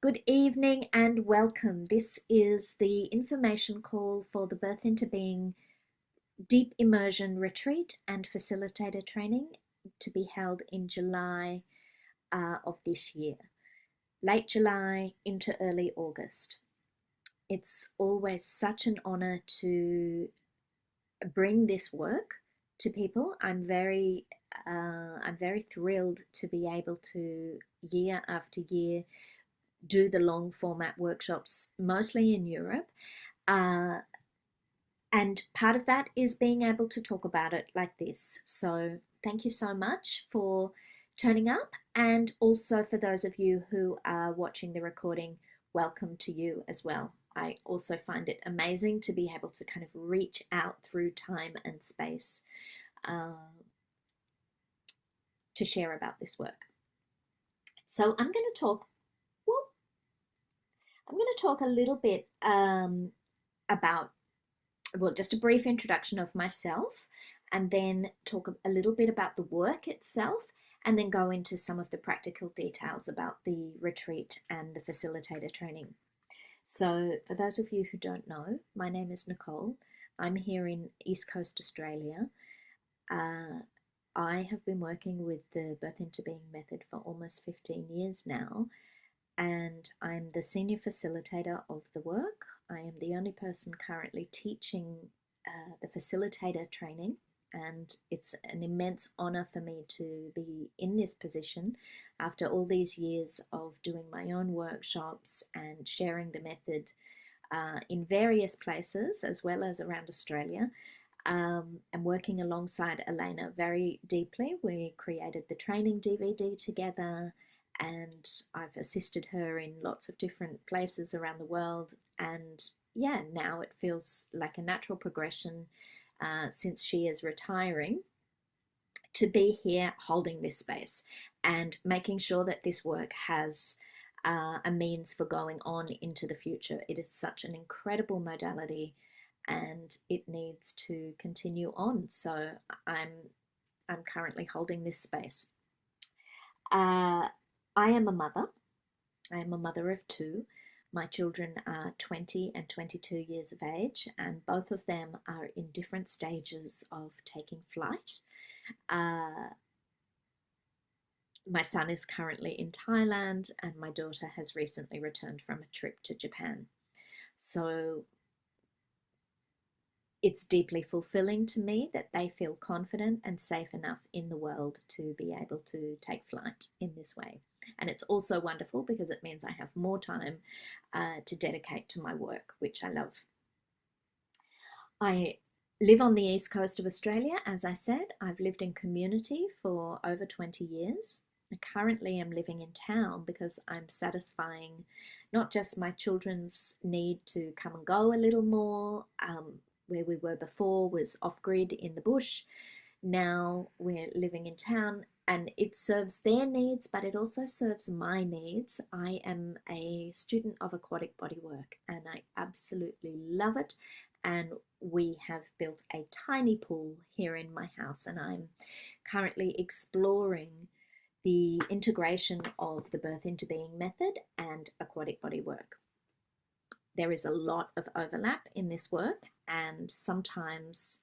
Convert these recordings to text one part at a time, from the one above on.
Good evening and welcome. This is the information call for the Birth into Being Deep Immersion Retreat and Facilitator Training to be held in July of this year, late July into early August. It's always such an honor to bring this work to people. I'm very thrilled to be able to year after year do the long format workshops, mostly in Europe. Uh, and part of that is being able to talk about it like this. So thank you so much for turning up. And also for those of you who are watching the recording, welcome to you as well. I also find it amazing to be able to kind of reach out through time and space uh, to share about this work. So I'm going to talk a little bit about, well, just a brief introduction of myself, and then talk a little bit about the work itself, and then go into some of the practical details about the retreat and the facilitator training. So for those of you who don't know, my name is Nicole. I'm here in East Coast Australia. I have been working with the Birth into Being method for almost 15 years now, and I'm the senior facilitator of the work. I am the only person currently teaching the facilitator training, and it's an immense honor for me to be in this position after all these years of doing my own workshops and sharing the method in various places as well as around Australia. And working alongside Elena very deeply. We created the training DVD together, and I've assisted her in lots of different places around the world. And yeah, now it feels like a natural progression since she is retiring to be here holding this space and making sure that this work has a means for going on into the future. It is such an incredible modality and it needs to continue on. So I'm currently holding this space. I am a mother. I am a mother of two. My children are 20 and 22 years of age, and both of them are in different stages of taking flight. My son is currently in Thailand, and my daughter has recently returned from a trip to Japan. So it's deeply fulfilling to me that they feel confident and safe enough in the world to be able to take flight in this way. And it's also wonderful because it means I have more time to dedicate to my work, which I love. I live on the east coast of Australia, as I said. I've lived in community for over 20 years. I currently am living in town because I'm satisfying not just my children's need to come and go a little more. Where we were before was off-grid in the bush. Now we're living in town, and it serves their needs, but it also serves my needs. I am a student of aquatic bodywork and I absolutely love it. And we have built a tiny pool here in my house, and I'm currently exploring the integration of the Birth into Being method and aquatic bodywork. There is a lot of overlap in this work, and sometimes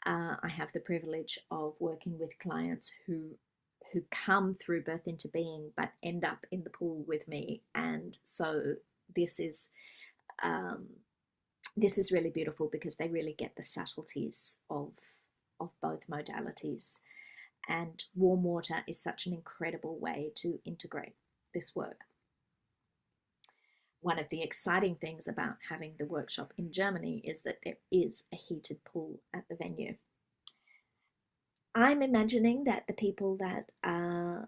I have the privilege of working with clients who come through Birth into Being but end up in the pool with me, and so this is really beautiful because they really get the subtleties of both modalities. And warm water is such an incredible way to integrate this work. One of the exciting things about having the workshop in Germany is that there is a heated pool at the venue. I'm imagining that the people that are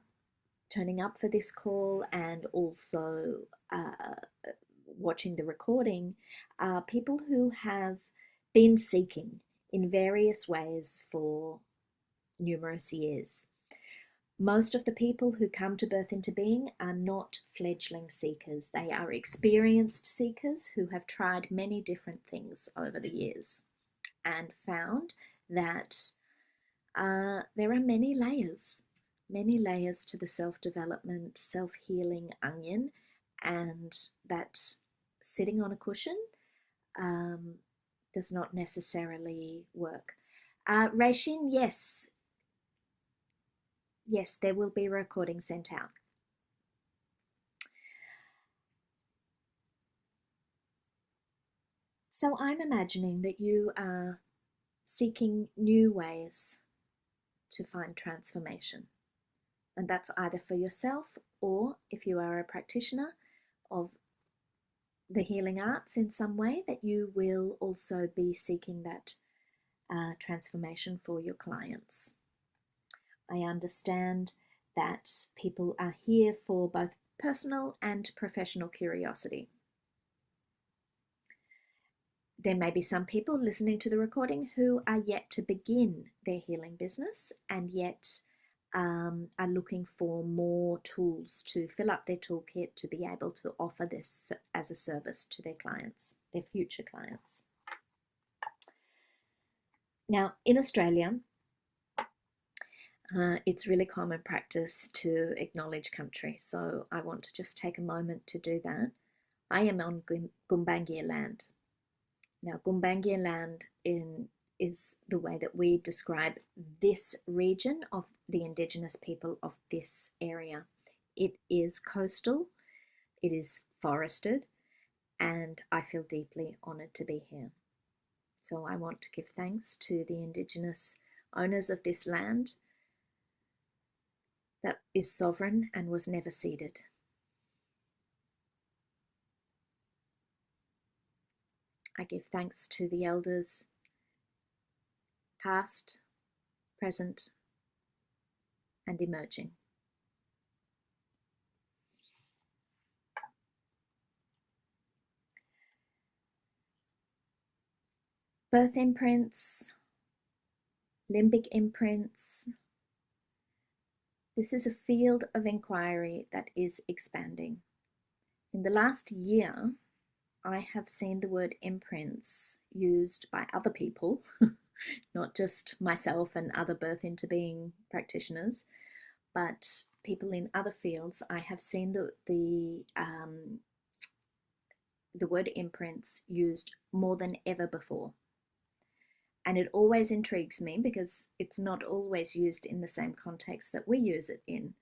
turning up for this call and also watching the recording are people who have been seeking in various ways for numerous years. Most of the people who come to Birth into Being are not fledgling seekers. They are experienced seekers who have tried many different things over the years and found that there are many layers to the self-development, self-healing onion, and that sitting on a cushion does not necessarily work. Reishin, yes, there will be a recording sent out. So I'm imagining that you are seeking new ways to find transformation. And that's either for yourself, or if you are a practitioner of the healing arts in some way, that you will also be seeking that transformation for your clients. I understand that people are here for both personal and professional curiosity. There may be some people listening to the recording who are yet to begin their healing business and yet are looking for more tools to fill up their toolkit to be able to offer this as a service to their clients, their future clients. Now, in Australia, it's really common practice to acknowledge country, so I want to just take a moment to do that. I am on Gumbaynggirr land. Now, Gumbaynggirr land is the way that we describe this region of the Indigenous people of this area. It is coastal, it is forested, and I feel deeply honoured to be here. So I want to give thanks to the Indigenous owners of this land that is sovereign and was never ceded. I give thanks to the elders, past, present, and emerging. Birth imprints, limbic imprints. This is a field of inquiry that is expanding. In the last year, I have seen the word imprints used by other people, not just myself and other birth into being practitioners, but people in other fields. I have seen the word imprints used more than ever before. And it always intrigues me because it's not always used in the same context that we use it in.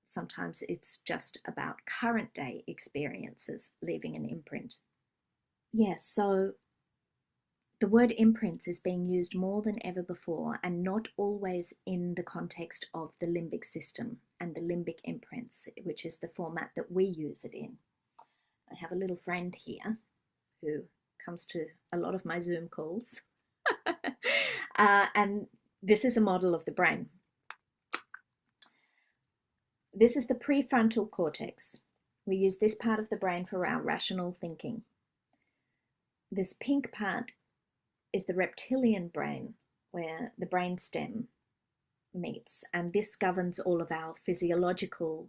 Sometimes it's just about current day experiences leaving an imprint. Yes, so the word imprints is being used more than ever before, and not always in the context of the limbic system and the limbic imprints, which is the format that we use it in. I have a little friend here who comes to a lot of my Zoom calls. And this is a model of the brain. This is the prefrontal cortex. We use this part of the brain for our rational thinking. This pink part is the reptilian brain, where the brainstem meets, and this governs all of our physiological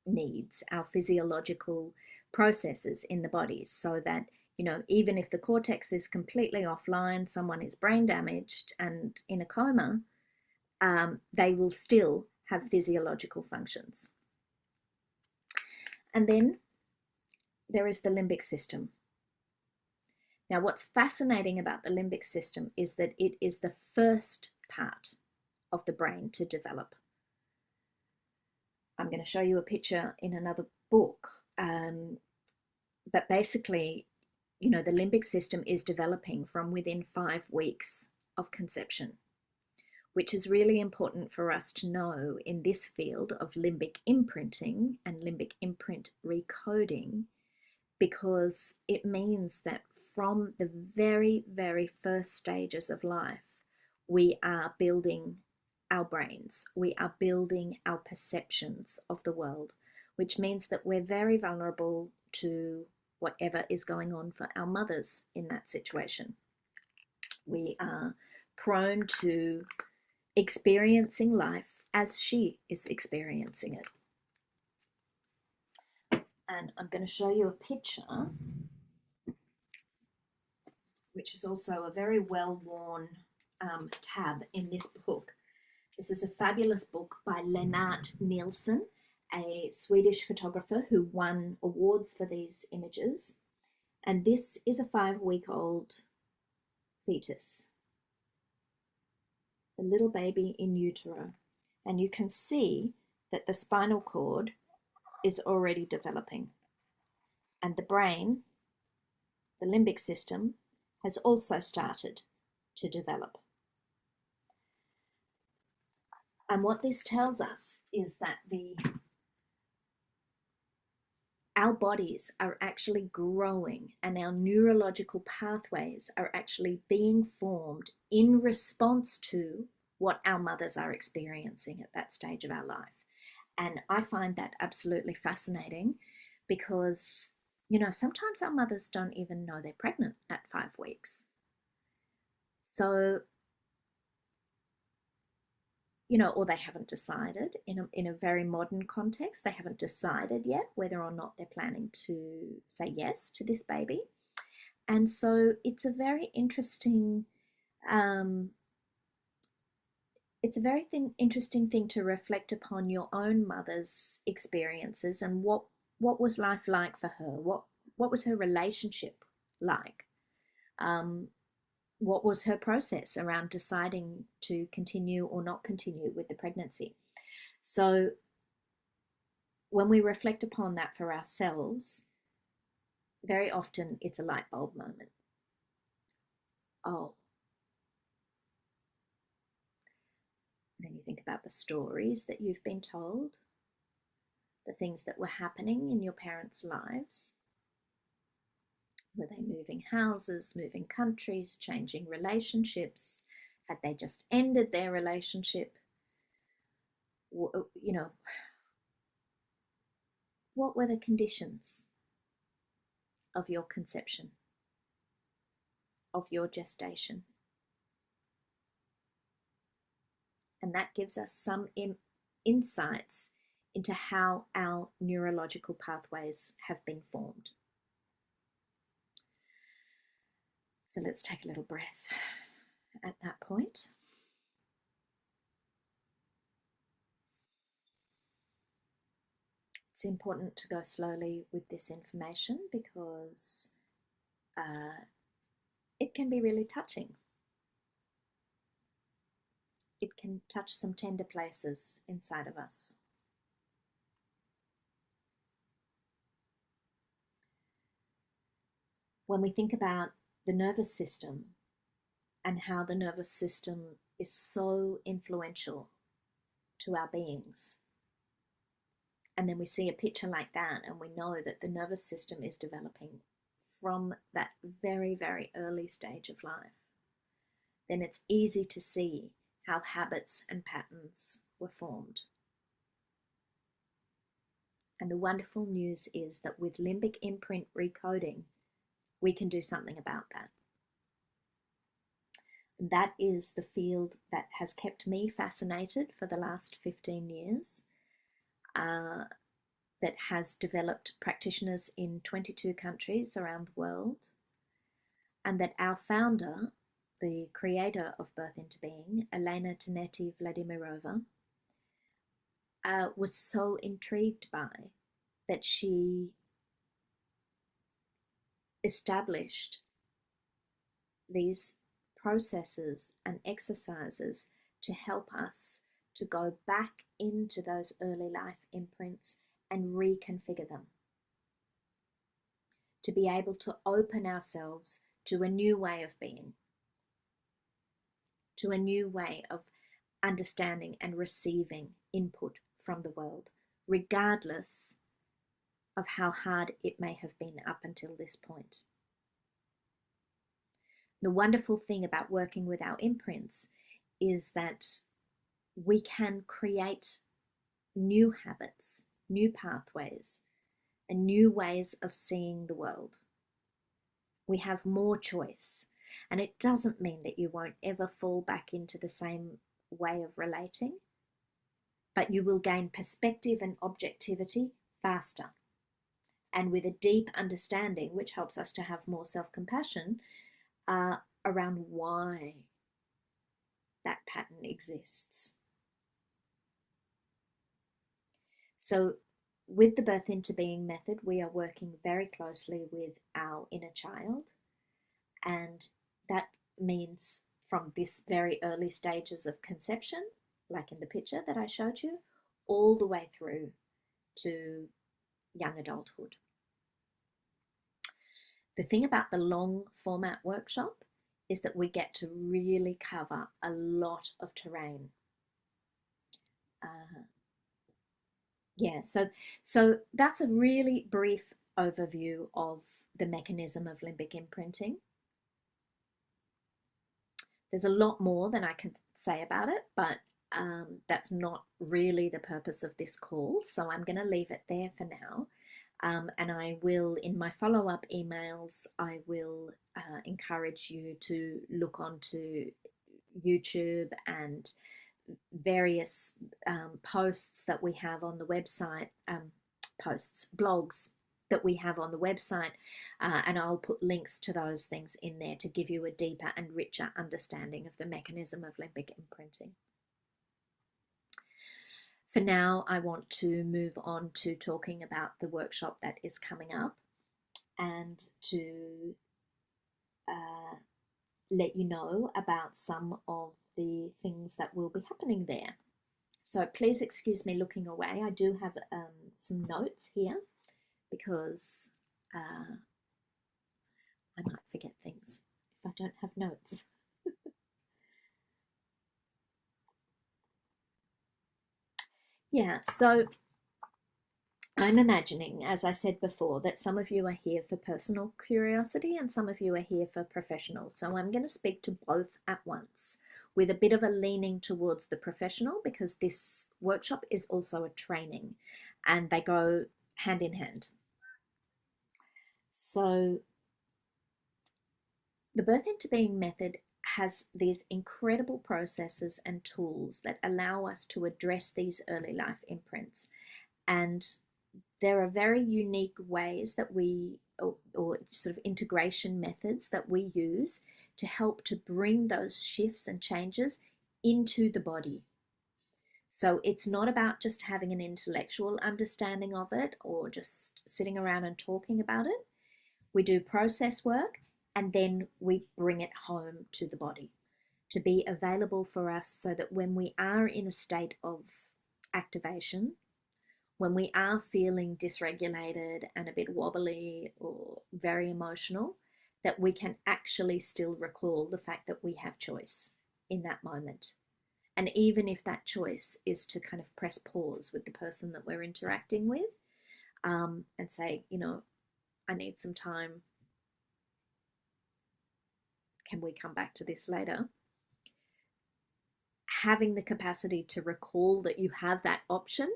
needs, our physiological processes in the body, so that, you know, even if the cortex is completely offline, someone is brain damaged and in a coma, they will still have physiological functions. And then there is the limbic system. Now, what's fascinating about the limbic system is that it is the first part of the brain to develop. I'm going to show you a picture in another book, but basically, you know, the limbic system is developing from within 5 weeks of conception, which is really important for us to know in this field of limbic imprinting and limbic imprint recoding, because it means that from the very, very first stages of life, we are building our brains, we are building our perceptions of the world, which means that we're very vulnerable to whatever is going on for our mothers in that situation. We are prone to experiencing life as she is experiencing it. And I'm going to show you a picture, which is also a very well-worn tab in this book. This is a fabulous book by Lennart Nielsen, a Swedish photographer who won awards for these images. And this is a 5-week-old fetus, a little baby in utero. And you can see that the spinal cord is already developing. And the brain, the limbic system, has also started to develop. And what this tells us is that our bodies are actually growing and our neurological pathways are actually being formed in response to what our mothers are experiencing at that stage of our life. And I find that absolutely fascinating because, sometimes our mothers don't even know they're pregnant at 5 weeks. So, or they haven't decided in a very modern context, they haven't decided yet whether or not they're planning to say yes to this baby. And so it's a very interesting, interesting thing to reflect upon your own mother's experiences and what was life like for her? What was her relationship like? What was her process around deciding to continue or not continue with the pregnancy? So when we reflect upon that for ourselves, very often it's a light bulb moment. Oh. And then you think about the stories that you've been told, the things that were happening in your parents' lives. Were they moving houses, moving countries, changing relationships? Had they just ended their relationship? What were the conditions of your conception, of your gestation? And that gives us some insights into how our neurological pathways have been formed. So let's take a little breath at that point. It's important to go slowly with this information because it can be really touching. It can touch some tender places inside of us. When we think about the nervous system and how the nervous system is so influential to our beings, and then we see a picture like that and we know that the nervous system is developing from that very, very early stage of life, then it's easy to see how habits and patterns were formed. And the wonderful news is that with limbic imprint recoding, we can do something about that. And that is the field that has kept me fascinated for the last 15 years, that has developed practitioners in 22 countries around the world, and that our founder, the creator of Birth into Being, Elena Tanetti Vladimirova, was so intrigued by that she established these processes and exercises to help us to go back into those early life imprints and reconfigure them, to be able to open ourselves to a new way of being, to a new way of understanding and receiving input from the world, regardless of how hard it may have been up until this point. The wonderful thing about working with our imprints is that we can create new habits, new pathways, and new ways of seeing the world. We have more choice, and it doesn't mean that you won't ever fall back into the same way of relating, but you will gain perspective and objectivity faster, and with a deep understanding, which helps us to have more self-compassion around why that pattern exists. So with the Birth into Being method, we are working very closely with our inner child, and that means from this very early stages of conception, like in the picture that I showed you, all the way through to young adulthood. The thing about the long format workshop is that we get to really cover a lot of terrain. Yeah, so that's a really brief overview of the mechanism of limbic imprinting. There's a lot more than I can say about it, but that's not really the purpose of this call. So I'm going to leave it there for now. And I will, in my follow-up emails, I will encourage you to look onto YouTube and various posts that we have on the website, blogs that we have on the website, and I'll put links to those things in there to give you a deeper and richer understanding of the mechanism of limbic imprinting. For now, I want to move on to talking about the workshop that is coming up and to let you know about some of the things that will be happening there. So please excuse me looking away. I do have some notes here because I might forget things if I don't have notes. Yeah, so I'm imagining, as I said before, that some of you are here for personal curiosity and some of you are here for professional. So I'm going to speak to both at once with a bit of a leaning towards the professional, because this workshop is also a training and they go hand in hand. So the Birth into Being method has these incredible processes and tools that allow us to address these early life imprints. And there are very unique ways that or sort of integration methods that we use to help to bring those shifts and changes into the body. So it's not about just having an intellectual understanding of it or just sitting around and talking about it. We do process work and then we bring it home to the body to be available for us, so that when we are in a state of activation, when we are feeling dysregulated and a bit wobbly or very emotional, that we can actually still recall the fact that we have choice in that moment. And even if that choice is to kind of press pause with the person that we're interacting with, and say, I need some time. Can we come back to this later? Having the capacity to recall that you have that option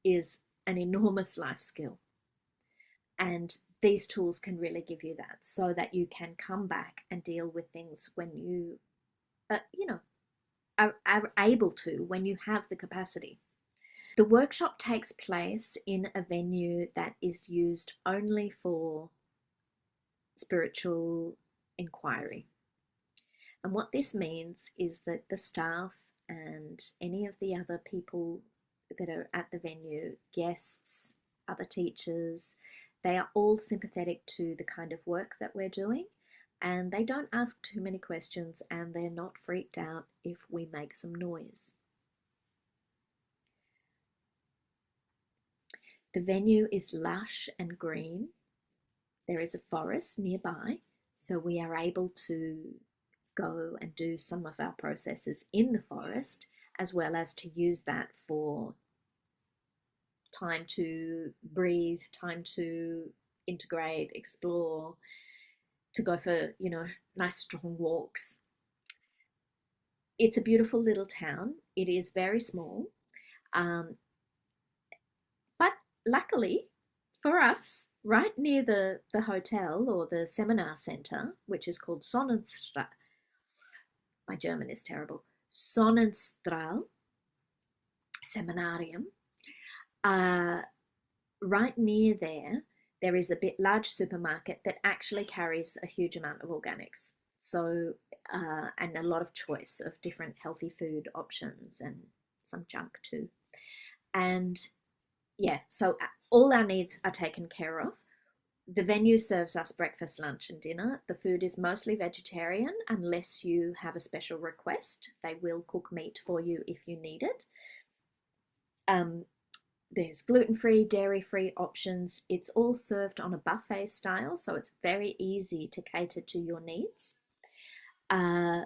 is an enormous life skill. And these tools can really give you that, so that you can come back and deal with things when you, are able to, when you have the capacity. The workshop takes place in a venue that is used only for spiritual inquiry. And what this means is that the staff and any of the other people that are at the venue, guests, other teachers, they are all sympathetic to the kind of work that we're doing, and they don't ask too many questions, and they're not freaked out if we make some noise. The venue is lush and green. There is a forest nearby, so we are able to go and do some of our processes in the forest, as well as to use that for time to breathe, time to integrate, explore, to go for, nice strong walks. It's a beautiful little town. It is very small. But luckily for us, right near the hotel or the seminar center, which is called Sonnenstraße, my German is terrible, Sonnenstrahl Seminarium, right near there is a large supermarket that actually carries a huge amount of organics. So, and a lot of choice of different healthy food options and some junk too. And Yeah, so all our needs are taken care of. The venue serves us breakfast, lunch, and dinner. The food is mostly vegetarian unless you have a special request. They will cook meat for you if you need it. Um, there's gluten-free, dairy-free options. It's all served on a buffet style, so it's very easy to cater to your needs. Uh,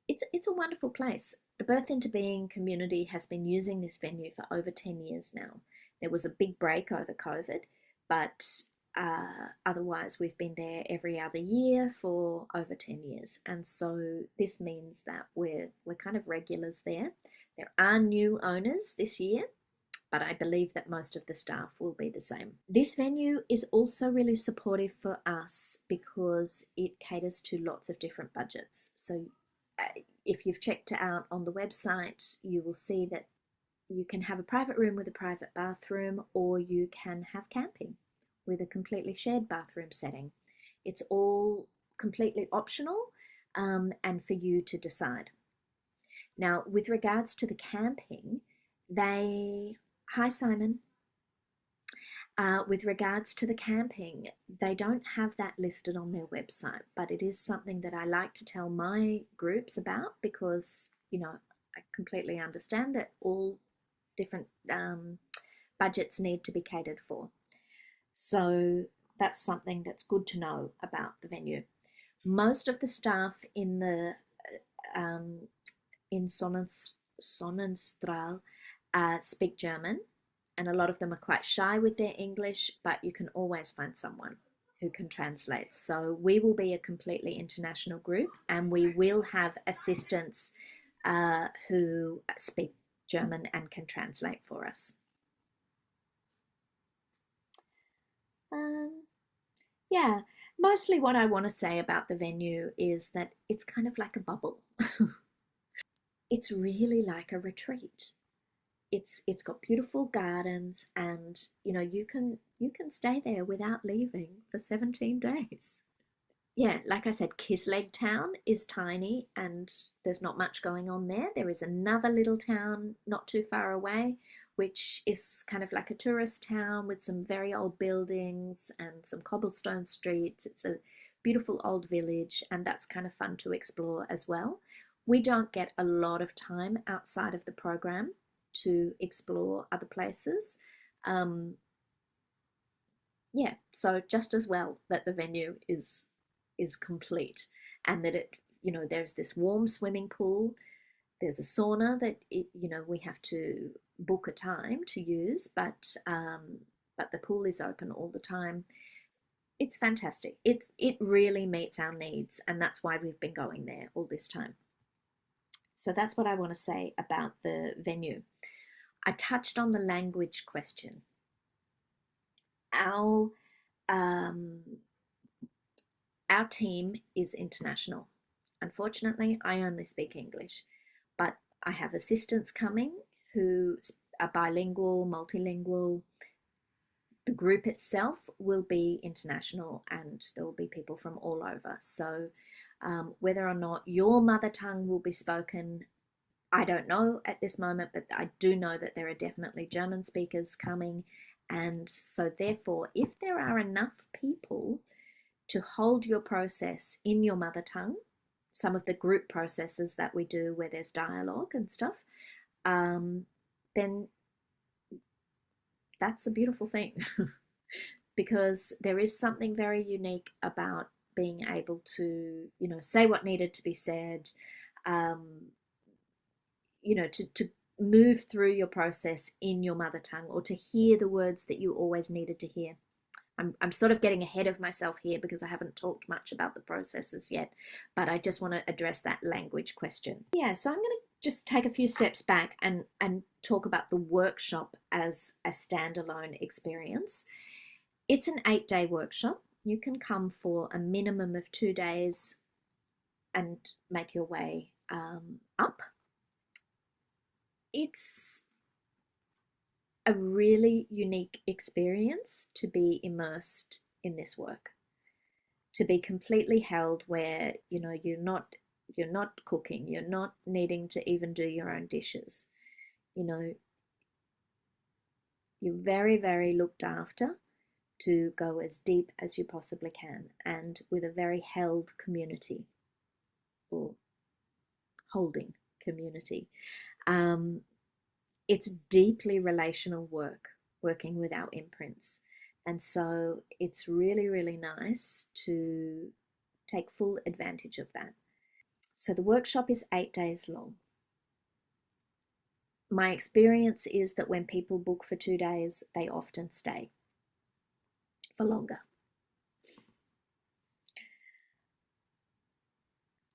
it's a wonderful place. The Birth into Being community has been using this venue for over 10 years now. There was a big break over COVID, but otherwise we've been there every other year for over 10 years. And so this means that we're kind of regulars there. There are new owners this year, but I believe that most of the staff will be the same. This venue is also really supportive for us because it caters to lots of different budgets. So uh, if you've checked it out on the website, you will see that you can have a private room with a private bathroom, or you can have camping with a completely shared bathroom setting. It's all completely optional, and for you to decide. Now, with regards to the camping, they, hi Simon, with regards to the camping, they don't have that listed on their website, but it is something that I like to tell my groups about because, I completely understand that all different budgets need to be catered for. So that's something that's good to know about the venue. Most of the staff um, in Sonnenstrahl speak German, and a lot of them are quite shy with their English, but you can always find someone who can translate. So we will be a completely international group, and we will have assistants who speak German and can translate for us. Um, yeah, mostly what I want to say about the venue is that it's kind of like a bubble. It's really like a retreat. It's got beautiful gardens, and you can stay there without leaving for 17 days. Yeah, like I said, Kisleg town is tiny and there's not much going on there. There is another little town not too far away, which is kind of like a tourist town with some very old buildings and some cobblestone streets. It's a beautiful old village, and that's kind of fun to explore as well. We don't get a lot of time outside of the program to explore other places. Um, yeah, so just as well that the venue is complete, and that there's this warm swimming pool. There's a sauna that we have to book a time to use, but the pool is open all the time. It's fantastic. It really meets our needs, and that's why we've been going there all this time. So that's what I want to say about the venue. I touched on the language question. Our um, our team is international. Unfortunately, I only speak English, but I have assistants coming who are bilingual, multilingual. The group itself will be international, and there will be people from all over. So whether or not your mother tongue will be spoken, I don't know at this moment, but I do know that there are definitely German speakers coming. And so therefore, if there are enough people to hold your process in your mother tongue, some of the group processes that we do where there's dialogue and stuff, then that's a beautiful thing. Because there is something very unique about being able to, say what needed to be said, um, to move through your process in your mother tongue, or to hear the words that you always needed to hear. I'm sort of getting ahead of myself here because I haven't talked much about the processes yet, but I just want to address that language question. Yeah, so I'm going to just take a few steps back and talk about the workshop as a standalone experience. It's an 8-day workshop. You can come for a minimum of 2 days and make your way up. It's a really unique experience to be immersed in this work, to be completely held where you're not cooking, you're not needing to even do your own dishes. you know You're very, very looked after to go as deep as you possibly can, and with a very held community or holding community. Um, it's deeply relational work, working with our imprints. And so it's really, really nice to take full advantage of that. So the workshop is 8 days long. My experience is that when people book for 2 days, they often stay for longer.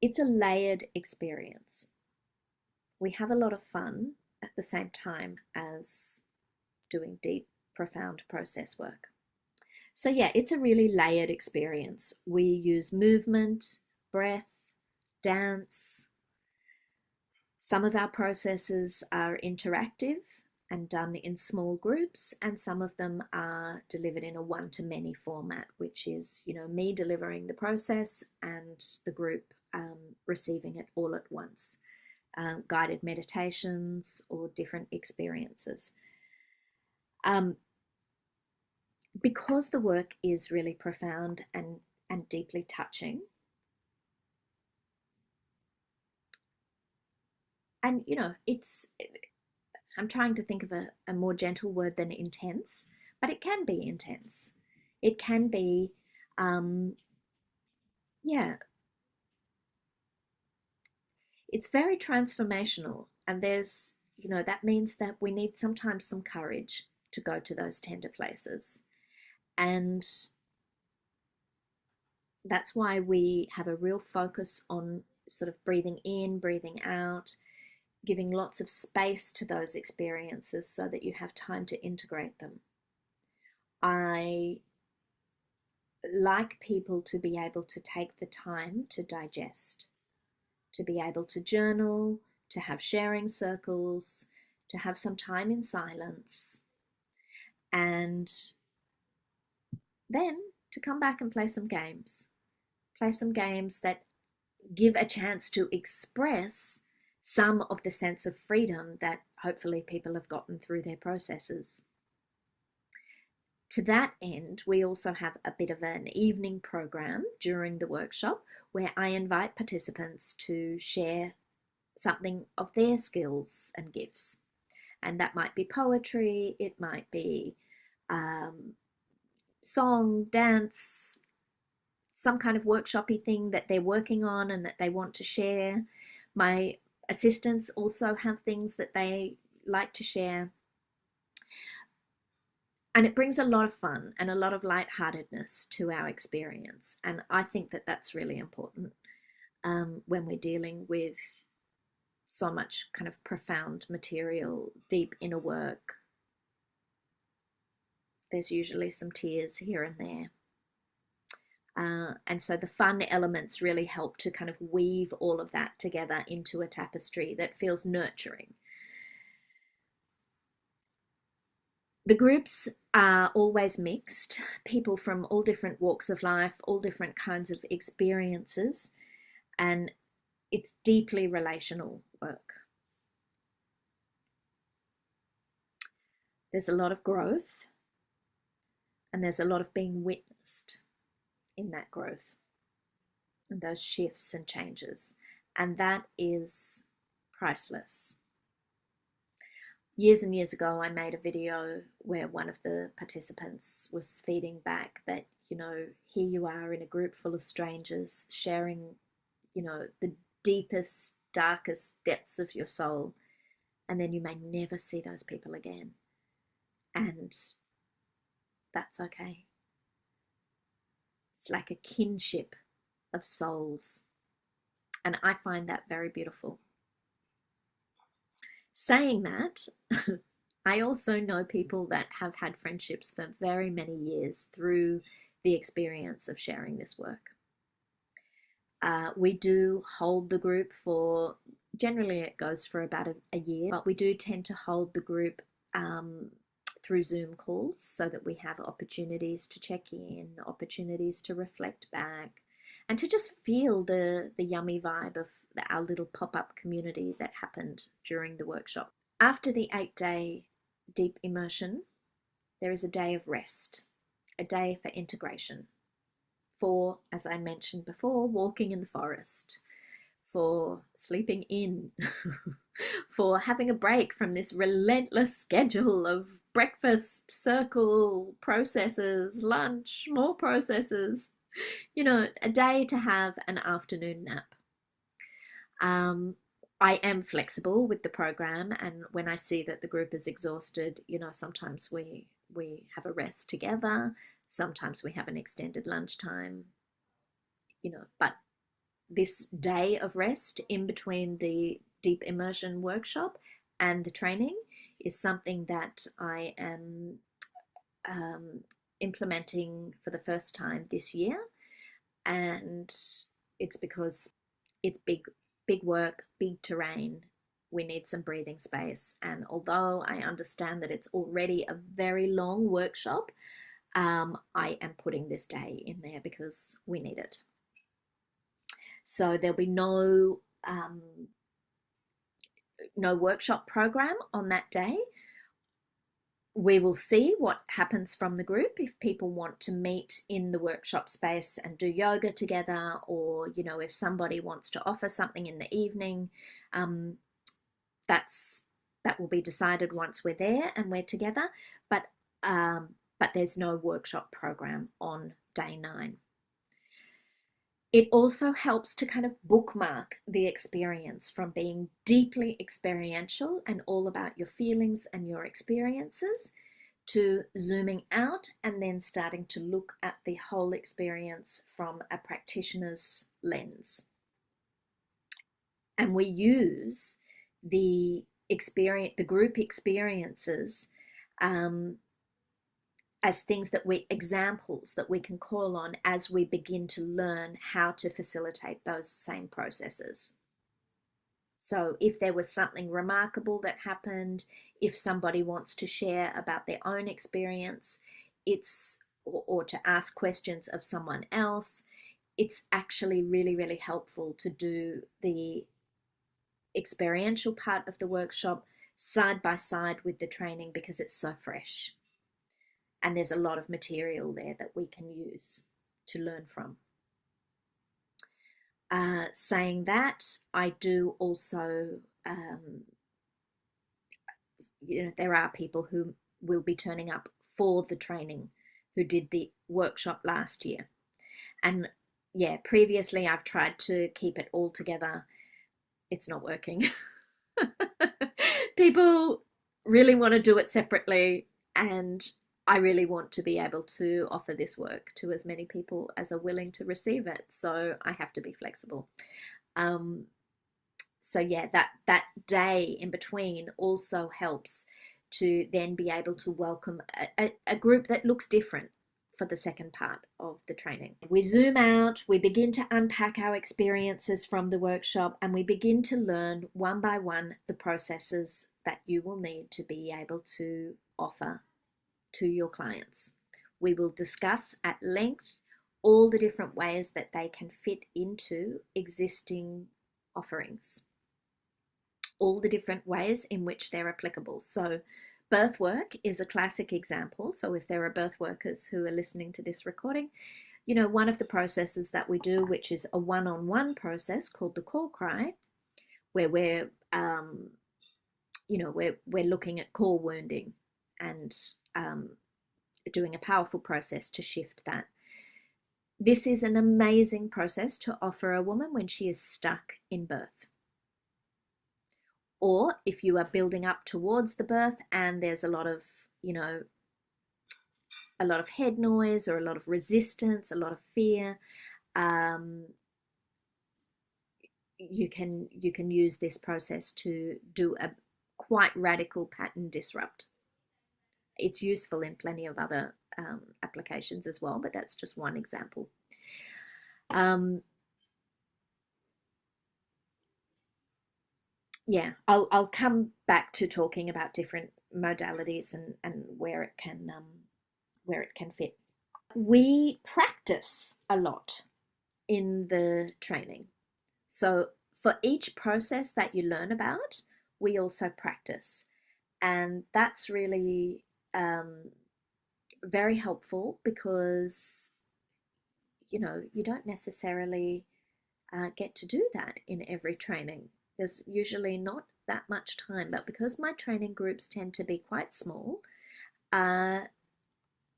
It's a layered experience. We have a lot of fun at the same time as doing deep, profound process work. So, yeah, it's a really layered experience. We use movement, breath, dance. Some of our processes are interactive and done in small groups, and some of them are delivered in a one-to-many format, which is, me delivering the process and the group receiving it all at once. Guided meditations or different experiences. Because the work is really profound and deeply touching, and I'm trying to think of a more gentle word than intense, but it can be intense. It can be, yeah, it's very transformational. And that means that we need sometimes some courage to go to those tender places. And that's why we have a real focus on sort of breathing in, breathing out, giving lots of space to those experiences so that you have time to integrate them. I like people to be able to take the time to digest, to be able to journal, to have sharing circles, to have some time in silence, and then to come back and play some games. Play some games that give a chance to express some of the sense of freedom that hopefully people have gotten through their processes. To that end, we also have a bit of an evening program during the workshop where I invite participants to share something of their skills and gifts. And that might be poetry, it might be song, dance, some kind of workshopy thing that they're working on and that they want to share. My assistants also have things that they like to share. And it brings a lot of fun and a lot of lightheartedness to our experience. And I think that that's really important when we're dealing with so much kind of profound material, deep inner work. There's usually some tears here and there. And so the fun elements really help to kind of weave all of that together into a tapestry that feels nurturing. The groups are always mixed, people from all different walks of life, all different kinds of experiences, and it's deeply relational work. There's a lot of growth, and there's a lot of being witnessed in that growth and those shifts and changes, and that is priceless. Years and years ago, I made a video where one of the participants was feeding back that, here you are in a group full of strangers sharing, the deepest, darkest depths of your soul, and then you may never see those people again. And that's okay. It's like a kinship of souls. And I find that very beautiful. Saying that, I also know people that have had friendships for very many years through the experience of sharing this work. We do hold the group for, generally it goes for about a year, but we do tend to hold the group through Zoom calls so that we have opportunities to check in, opportunities to reflect back, and to just feel the yummy vibe of our little pop-up community that happened during the workshop. After the 8-day deep immersion, there is a day of rest, a day for integration, for, as I mentioned before, walking in the forest, for sleeping in, for having a break from this relentless schedule of breakfast, circle, processes, lunch, more processes, a day to have an afternoon nap. I am flexible with the program, and when I see that the group is exhausted, sometimes we have a rest together, sometimes we have an extended lunchtime, but this day of rest in between the Deep Immersion workshop and the training is something that I am implementing for the first time this year. And it's because it's big work, big terrain. We need some breathing space. And although I understand that it's already a very long workshop, I am putting this day in there because we need it. So there'll be no workshop program on that day. We will see what happens from the group. If people want to meet in the workshop space and do yoga together, or if somebody wants to offer something in the evening, that will be decided once we're there and we're together. But there's no workshop program on day 9. It also helps to kind of bookmark the experience from being deeply experiential and all about your feelings and your experiences, to zooming out and then starting to look at the whole experience from a practitioner's lens. And we use the group experiences as examples that we can call on as we begin to learn how to facilitate those same processes. So if there was something remarkable that happened, if somebody wants to share about their own experience, or to ask questions of someone else, it's actually really, really helpful to do the experiential part of the workshop side by side with the training, because it's so fresh. And there's a lot of material there that we can use to learn from. Saying that, I do also, there are people who will be turning up for the training who did the workshop last year. And yeah, previously I've tried to keep it all together. It's not working. People really want to do it separately, and I really want to be able to offer this work to as many people as are willing to receive it. So I have to be flexible. So yeah, that day in between also helps to then be able to welcome a group that looks different for the second part of the training. We zoom out, we begin to unpack our experiences from the workshop, and we begin to learn one by one the processes that you will need to be able to offer to your clients. We will discuss at length all the different ways that they can fit into existing offerings, all the different ways in which they're applicable. So birth work is a classic example. So if there are birth workers who are listening to this recording, one of the processes that we do, which is a one-on-one process called the call cry, where we're looking at core wounding and doing a powerful process to shift that. This is an amazing process to offer a woman when she is stuck in birth. Or if you are building up towards the birth and there's a lot of head noise or a lot of resistance, a lot of fear, you can use this process to do a quite radical pattern disrupt. It's useful in plenty of other applications as well, but that's just one example. Yeah, I'll come back to talking about different modalities and where it can fit. We practice a lot in the training. So for each process that you learn about, we also practice. And that's really very helpful because, you know, you don't necessarily get to do that in every training. There's usually not that much time, but because my training groups tend to be quite small, uh,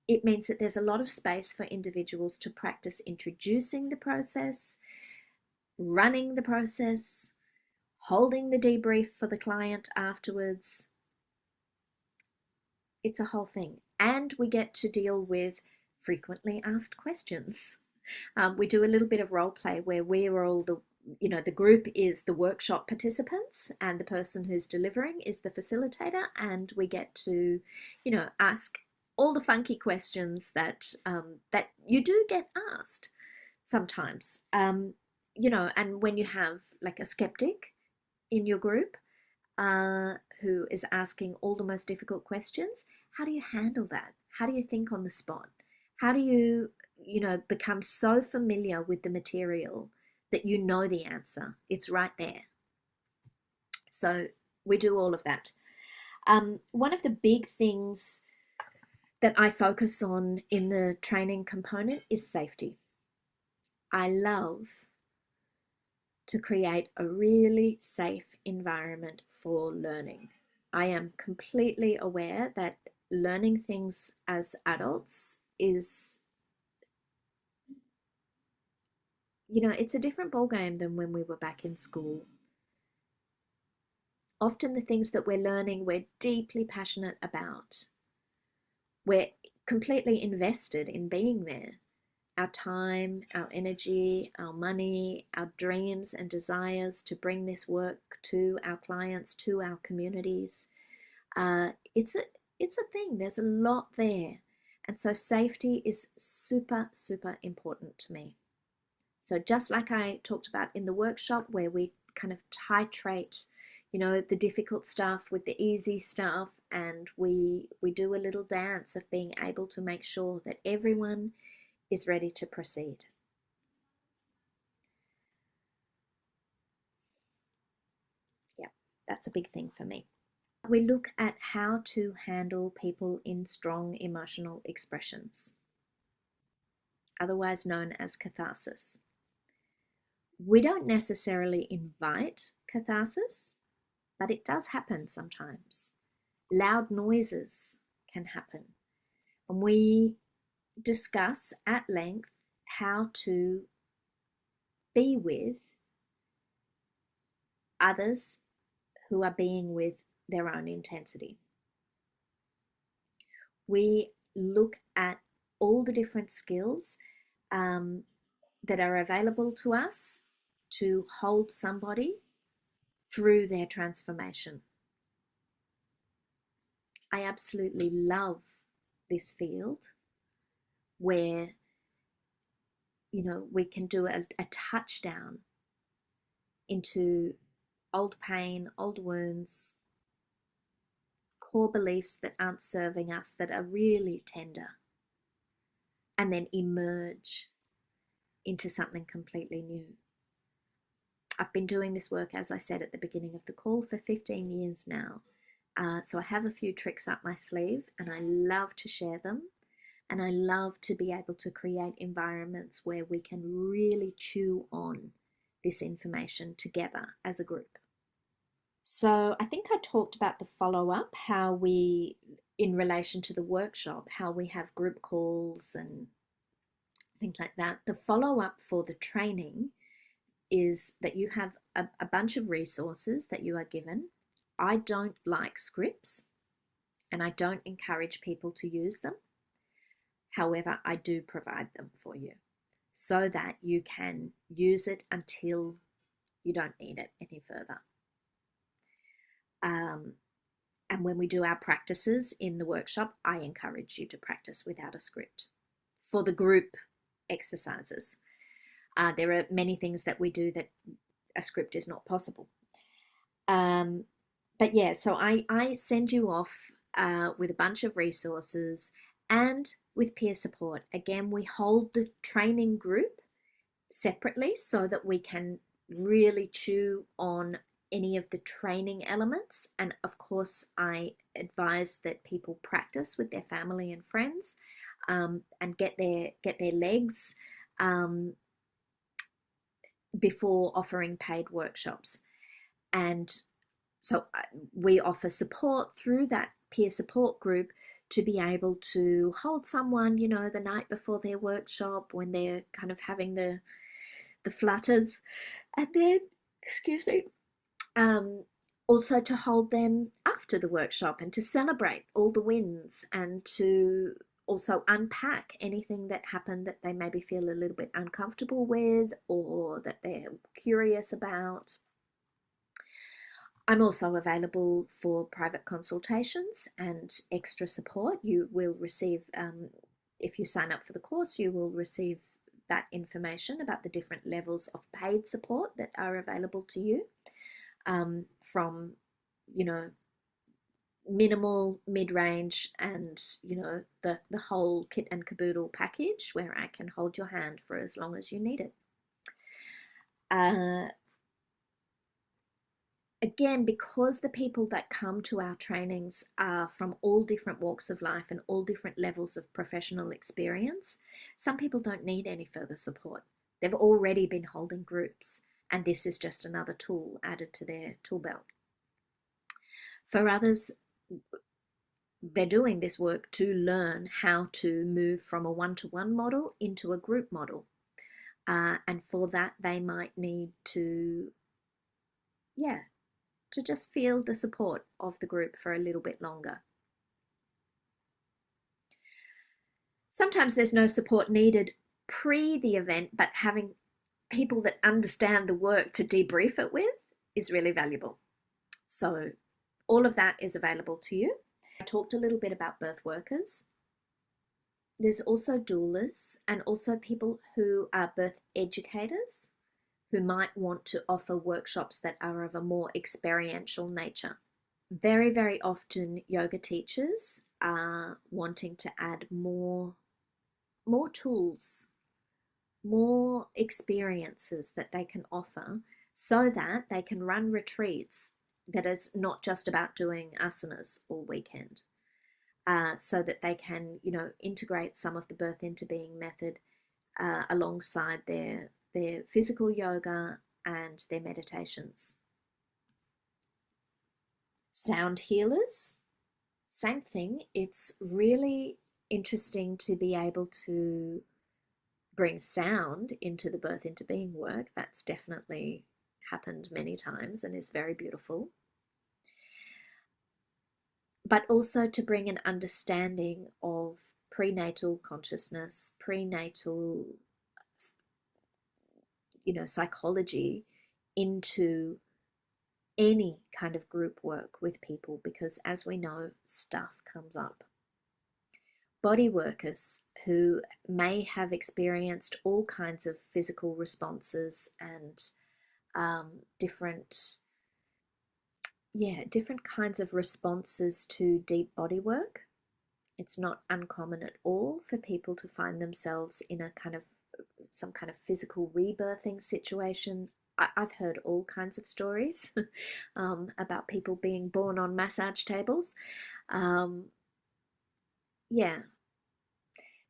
it means that there's a lot of space for individuals to practice introducing the process, running the process, holding the debrief for the client afterwards. It's a whole thing. And we get to deal with frequently asked questions. We do a little bit of role play where we're all the group is the workshop participants and the person who's delivering is the facilitator, and we get to, ask all the funky questions that you do get asked sometimes. And when you have like a skeptic in your group who is asking all the most difficult questions, how do you handle that? How do you think on the spot? How do you, become so familiar with the material that you know the answer? It's right there. So we do all of that. One of the big things that I focus on in the training component is safety. I love to create a really safe environment for learning. I am completely aware that learning things as adults is, it's a different ballgame than when we were back in school. Often the things that we're learning, we're deeply passionate about. We're completely invested in being there. Our time, our energy, our money, our dreams and desires to bring this work to our clients, to our communities. It's a thing. There's a lot there. And so safety is super, super important to me. So just like I talked about in the workshop where we kind of titrate, the difficult stuff with the easy stuff, and we do a little dance of being able to make sure that everyone is ready to proceed. Yeah, that's a big thing for me. We look at how to handle people in strong emotional expressions, otherwise known as catharsis. We don't necessarily invite catharsis, but it does happen sometimes. Loud noises can happen. And we discuss at length how to be with others who are being with their own intensity. We look at all the different skills that are available to us to hold somebody through their transformation. I absolutely love this field where, we can do a touchdown into old pain, old wounds, core beliefs that aren't serving us, that are really tender, and then emerge into something completely new. I've been doing this work, as I said at the beginning of the call, for 15 years now. So I have a few tricks up my sleeve and I love to share them. And I love to be able to create environments where we can really chew on this information together as a group. So I think I talked about the follow-up, how we, in relation to the workshop, how we have group calls and things like that. The follow-up for the training is that you have a bunch of resources that you are given. I don't like scripts and I don't encourage people to use them. However, I do provide them for you so that you can use it until you don't need it any further. And when we do our practices in the workshop, I encourage you to practice without a script for the group exercises. There are many things that we do that a script is not possible. But yeah, so I send you off with a bunch of resources and with peer support. Again, we hold the training group separately so that we can really chew on any of the training elements. And of course, I advise that people practice with their family and friends, and get their legs, um, before offering paid workshops. And so we offer support through that peer support group to be able to hold someone, the night before their workshop when they're kind of having the flutters, and then, excuse me, um, also to hold them after the workshop and to celebrate all the wins, and to also unpack anything that happened that they maybe feel a little bit uncomfortable with or that they're curious about. I'm also available for private consultations and extra support. You will receive, if you sign up for the course, you will receive that information about the different levels of paid support that are available to you, from, minimal, mid-range, and, the whole kit and caboodle package where I can hold your hand for as long as you need it. Again, because the people that come to our trainings are from all different walks of life and all different levels of professional experience, some people don't need any further support. They've already been holding groups, and this is just another tool added to their tool belt. For others, they're doing this work to learn how to move from a one-to-one model into a group model. And for that, they might need to just feel the support of the group for a little bit longer. Sometimes there's no support needed pre the event, but having people that understand the work to debrief it with is really valuable. So all of that is available to you. I talked a little bit about birth workers. There's also doulas and also people who are birth educators who might want to offer workshops that are of a more experiential nature. Very, very often yoga teachers are wanting to add more tools, more experiences that they can offer so that they can run retreats that is not just about doing asanas all weekend. So that they can, integrate some of the birth into being method alongside their physical yoga and their meditations. Sound healers, same thing. It's really interesting to be able to bring sound into the birth into being work. That's definitely happened many times and is very beautiful. But also to bring an understanding of prenatal consciousness, prenatal, psychology into any kind of group work with people, because as we know, stuff comes up. Body workers who may have experienced all kinds of physical responses and different kinds of responses to deep body work. It's not uncommon at all for people to find themselves in some kind of physical rebirthing situation. I've heard all kinds of stories about people being born on massage tables.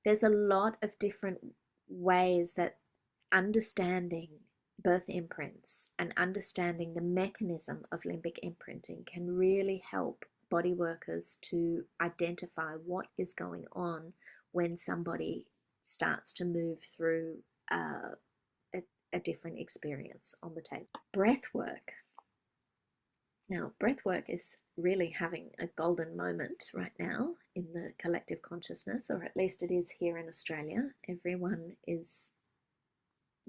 There's a lot of different ways that understanding birth imprints and understanding the mechanism of limbic imprinting can really help body workers to identify what is going on when somebody starts to move through a different experience on the table. Breath work. Now, breath work is really having a golden moment right now in the collective consciousness, or at least it is here in Australia. Everyone is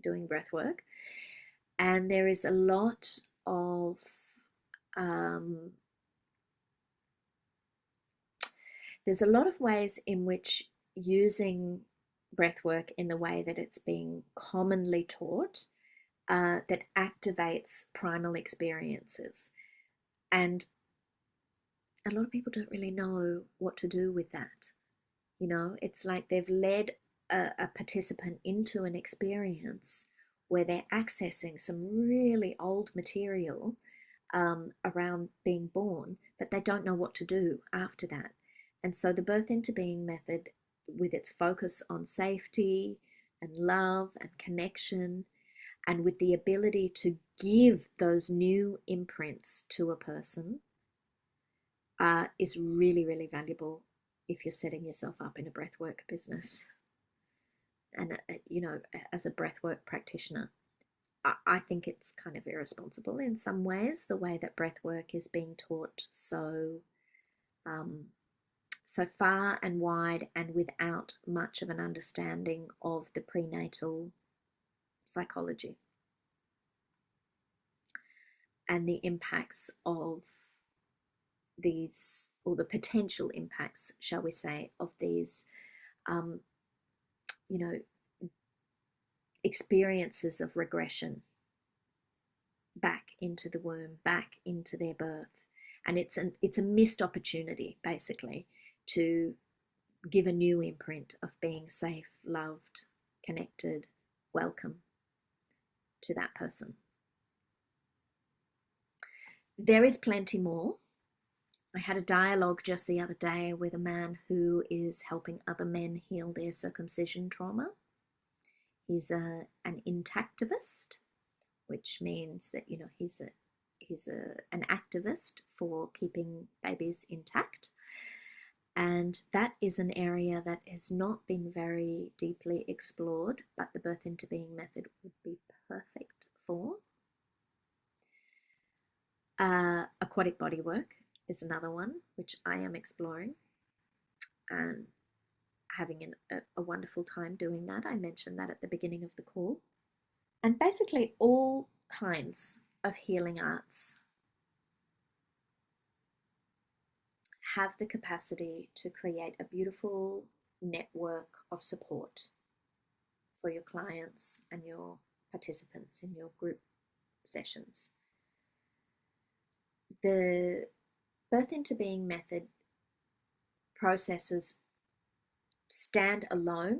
doing breath work, and there is a lot of ways in which using breath work in the way that it's being commonly taught that activates primal experiences. And a lot of people don't really know what to do with that. It's like they've led a participant into an experience where they're accessing some really old material around being born, but they don't know what to do after that. And so the birth into being method, with its focus on safety and love and connection, and with the ability to give those new imprints to a person, is really, really valuable if you're setting yourself up in a breathwork business. And, as a breathwork practitioner, I think it's kind of irresponsible in some ways, the way that breathwork is being taught so far and wide, and without much of an understanding of the prenatal psychology and the impacts of these, or the potential impacts, shall we say, of these, you know, experiences of regression back into the womb, back into their birth. And it's a missed opportunity, basically, to give a new imprint of being safe, loved, connected, welcome to that person. There is plenty more. I had a dialogue just the other day with a man who is helping other men heal their circumcision trauma. He's an intactivist, which means that he's an activist for keeping babies intact, and that is an area that has not been very deeply explored, but the birth into being method would be perfect for. Aquatic bodywork is another one which I am exploring and having a wonderful time doing that. I mentioned that at the beginning of the call. And basically all kinds of healing arts have the capacity to create a beautiful network of support for your clients and your participants in your group sessions. The birth into being method processes stand alone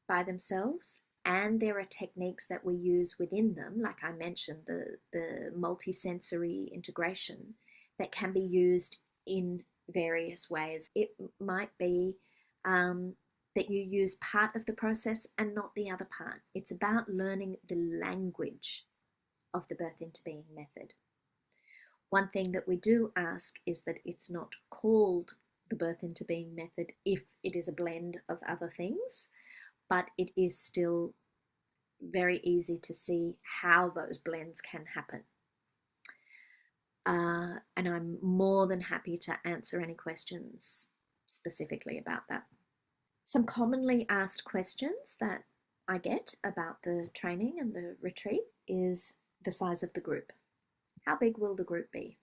by themselves, and there are techniques that we use within them, like I mentioned, the multisensory integration that can be used in various ways. It might be that you use part of the process and not the other part. It's about learning the language of the birth into being method. One thing that we do ask is that it's not called the birth into being method if it is a blend of other things, but it is still very easy to see how those blends can happen. And I'm more than happy to answer any questions specifically about that. Some commonly asked questions that I get about the training and the retreat is the size of the group. How big will the group be?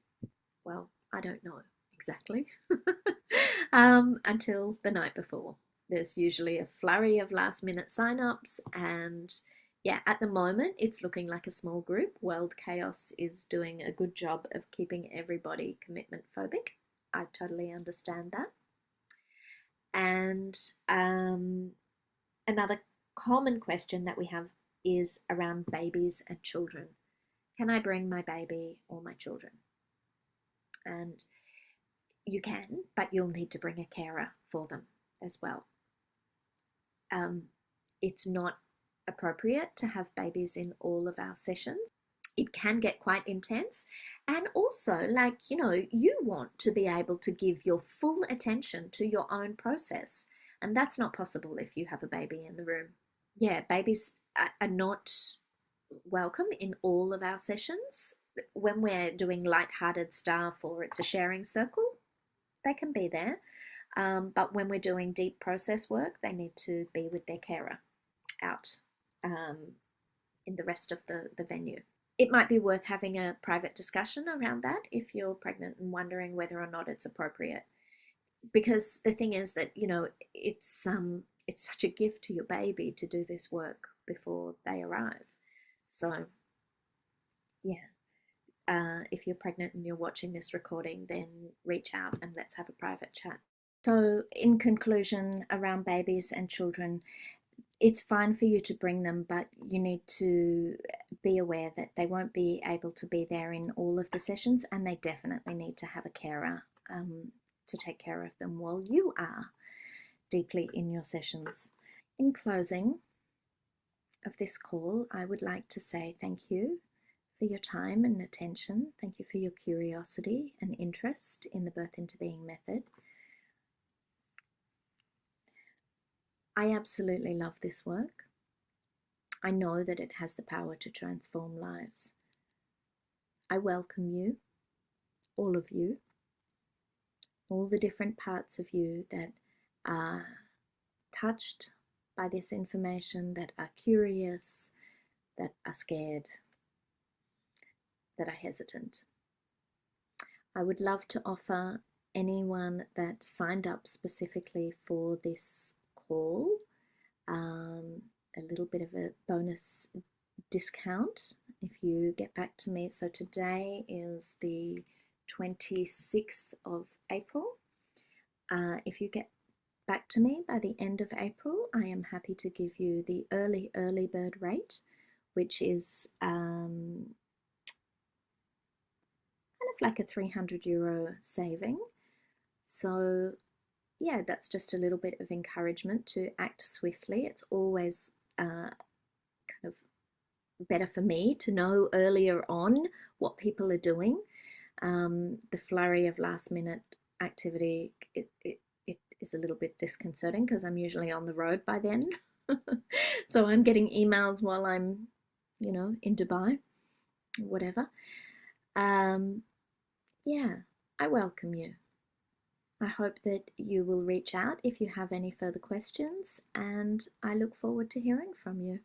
Well, I don't know exactly until the night before. There's usually a flurry of last minute sign-ups, and yeah, at the moment it's looking like a small group. World Chaos is doing a good job of keeping everybody commitment phobic. I totally understand that. And another common question that we have is around babies and children. Can I bring my baby or my children? And you can, but you'll need to bring a carer for them as well. It's not appropriate to have babies in all of our sessions. It can get quite intense, and also, you want to be able to give your full attention to your own process, and that's not possible if you have a baby in the room. Yeah, babies are not welcome in all of our sessions. When we're doing light-hearted stuff or it's a sharing circle, they can be there. But when we're doing deep process work, they need to be with their carer out in the rest of the venue. It might be worth having a private discussion around that if you're pregnant and wondering whether or not it's appropriate. Because the thing is that, it's such a gift to your baby to do this work before they arrive. So, yeah. If you're pregnant and you're watching this recording, then reach out and let's have a private chat. So in conclusion, around babies and children, it's fine for you to bring them, but you need to be aware that they won't be able to be there in all of the sessions, and they definitely need to have a carer to take care of them while you are deeply in your sessions. In closing of this call, I would like to say thank you for your time and attention. Thank you for your curiosity and interest in the Birth into Being method. I absolutely love this work. I know that it has the power to transform lives. I welcome you, all of you, all the different parts of you that are touched by this information, that are curious, that are scared, that are hesitant. I would love to offer anyone that signed up specifically for this call a little bit of a bonus discount if you get back to me. So today is the 26th of April. If you get back to me by the end of April, I am happy to give you the early bird rate, which is kind of like a €300 saving. So yeah, that's just a little bit of encouragement to act swiftly. It's always kind of better for me to know earlier on what people are doing. The flurry of last minute activity, it is a little bit disconcerting because I'm usually on the road by then. So I'm getting emails while I'm, in Dubai, whatever. Yeah, I welcome you. I hope that you will reach out if you have any further questions, and I look forward to hearing from you.